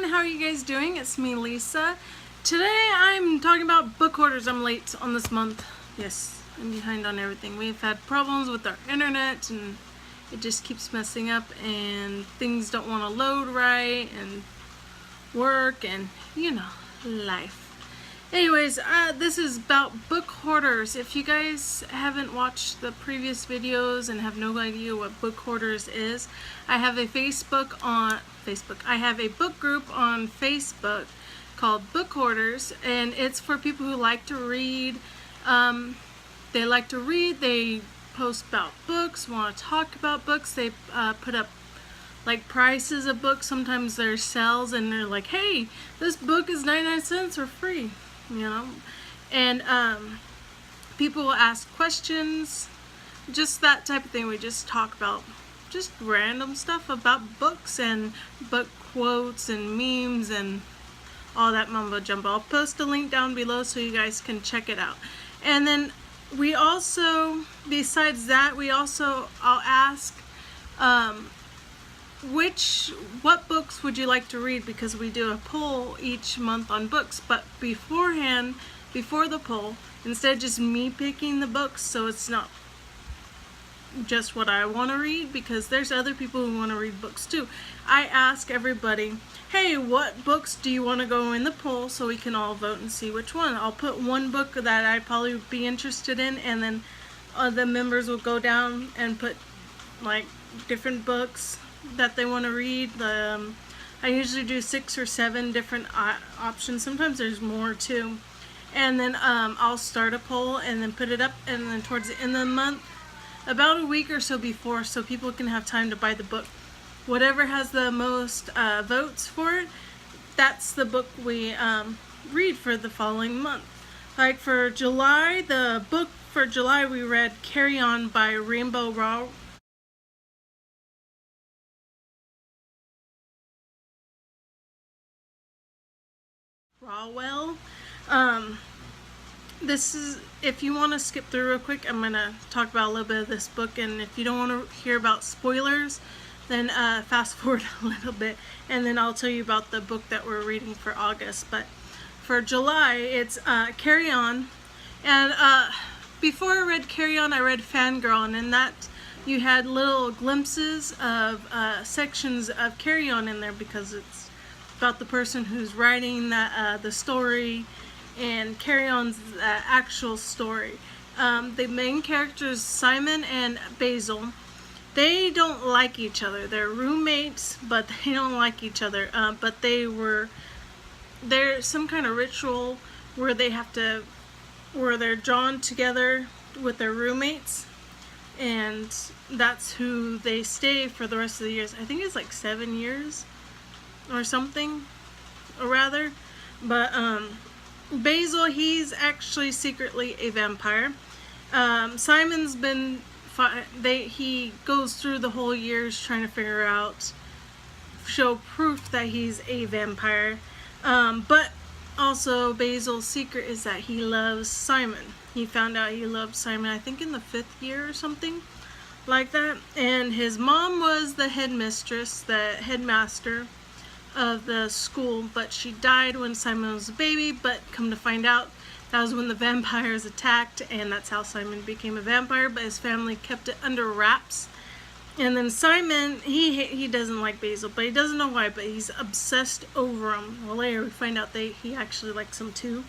everyone, how are you guys doing? It's me, Lisa. Today I'm talking about book hoarders. I'm late on this month. Yes, I'm behind on everything. We've had problems with our internet and it just keeps messing up and things don't want to load right and work and, life. Anyways, this is about book hoarders. If you guys haven't watched the previous videos and have no idea what book hoarders is, I have a I have a book group on Facebook called Book Hoarders, and it's for people who like to read. They like to read, they post about books, want to talk about books, they put up like prices of books. Sometimes there's sales and they're like, hey, this book is 99 cents or free. And people will ask questions, just that type of thing. We just talk about just random stuff about books and book quotes and memes and all that mumbo jumbo. I'll post a link down below so you guys can check it out. And then we also, besides that, I'll ask what books would you like to read, because we do a poll each month on books. But before the poll, instead of just me picking the books, so it's not just what I want to read, because there's other people who want to read books too, I ask everybody, hey, what books do you want to go in the poll, so we can all vote and see which one. I'll put one book that I'd probably be interested in, and then the members will go down and put like different books that they want to read. I usually do 6 or 7 different options. Sometimes there's more too. And then I'll start a poll and then put it up, and then towards the end of the month, about a week or so before, so people can have time to buy the book. Whatever has the most votes for it, that's the book we read for the following month. Like for July, the book for July we read Carry On by Rainbow Rawell. This is, if you want to skip through real quick, I'm going to talk about a little bit of this book, and if you don't want to hear about spoilers, then fast forward a little bit, and then I'll tell you about the book that we're reading for August. But for July, it's Carry On, and before I read Carry On, I read Fangirl, and in that you had little glimpses of sections of Carry On in there, because it's about the person who's writing the story, and Carry On's actual story. The main characters, Simon and Basil, they don't like each other. They're roommates, but they don't like each other. But there's some kind of ritual where they're drawn together with their roommates, and that's who they stay for the rest of the years. I think it's like 7 years or something, or rather. But Basil, he's actually secretly a vampire. Simon's he goes through the whole years trying to show proof that he's a vampire. But also Basil's secret is that he loves Simon. He found out he loved Simon, I think in the 5th year or something like that. And his mom was the headmaster of the school, but she died when Simon was a baby. But come to find out, that was when the vampires attacked, and that's how Simon became a vampire, but his family kept it under wraps. And then Simon, he doesn't like Basil, but he doesn't know why, but he's obsessed over him. Well, later we find out he actually likes him too.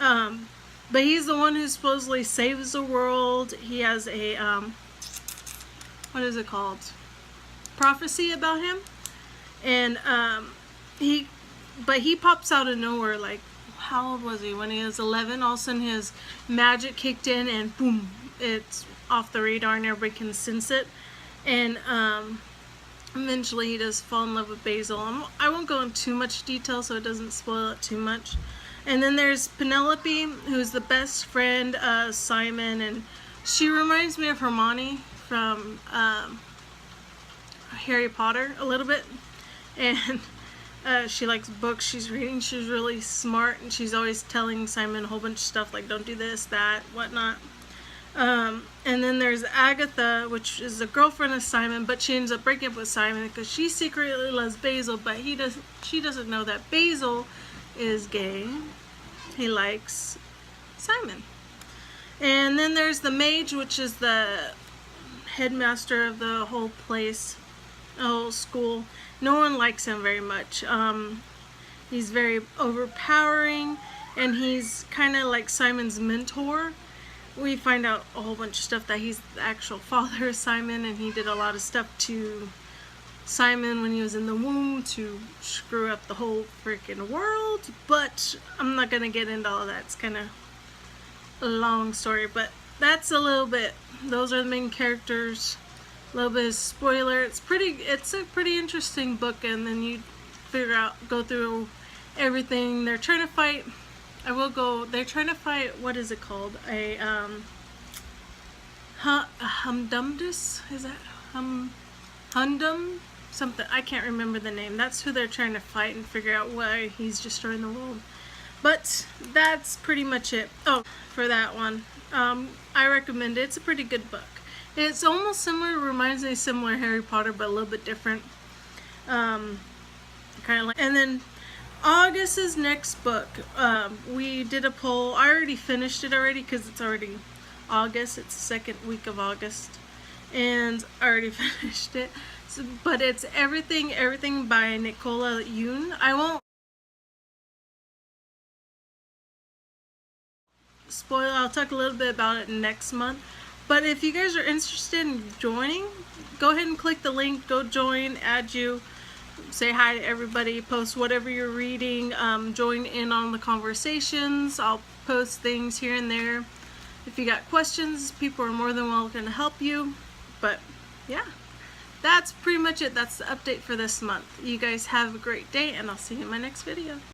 But he's the one who supposedly saves the world. He has a, what is it called? Prophecy about him. And he pops out of nowhere. Like, how old was he? When he was 11, all of a sudden his magic kicked in, and boom, it's off the radar and everybody can sense it. And eventually he does fall in love with Basil. I won't go into too much detail so it doesn't spoil it too much. And then there's Penelope, who's the best friend of Simon, and she reminds me of Hermione from Harry Potter a little bit. And she likes books, she's reading, she's really smart, and she's always telling Simon a whole bunch of stuff like, don't do this, that, whatnot. And then there's Agatha, which is the girlfriend of Simon, but she ends up breaking up with Simon because she secretly loves Basil, but she doesn't know that Basil is gay. He likes Simon. And then there's the mage, which is the headmaster of the whole place, the whole school. No one likes him very much. He's very overpowering, and he's kind of like Simon's mentor. We find out a whole bunch of stuff that he's the actual father of Simon, and he did a lot of stuff to Simon when he was in the womb to screw up the whole freaking world. But I'm not gonna get into all that. It's kind of a long story, but that's a little bit. Those are the main characters. A little bit of spoiler. It's a pretty interesting book, and then you go through everything. They're trying to fight. They're trying to fight, what is it called? A, Humdumdus? Is that Hundum? Something. I can't remember the name. That's who they're trying to fight and figure out why he's destroying the world. But that's pretty much it. Oh, for that one. I recommend it. It's a pretty good book. It's almost similar, reminds me of similar Harry Potter, but a little bit different. Kind of like, and then August's next book, we did a poll. I already finished it already because it's already August. It's the second week of August, and I already finished it. So, but it's Everything by Nicola Yoon. I won't spoil. I'll talk a little bit about it next month. But if you guys are interested in joining, go ahead and click the link. Go join. Add you. Say hi to everybody, post whatever you're reading, join in on the conversations. I'll post things here and there. If you got questions, people are more than welcome to help you. But yeah, that's pretty much it. That's the update for this month. You guys have a great day, and I'll see you in my next video.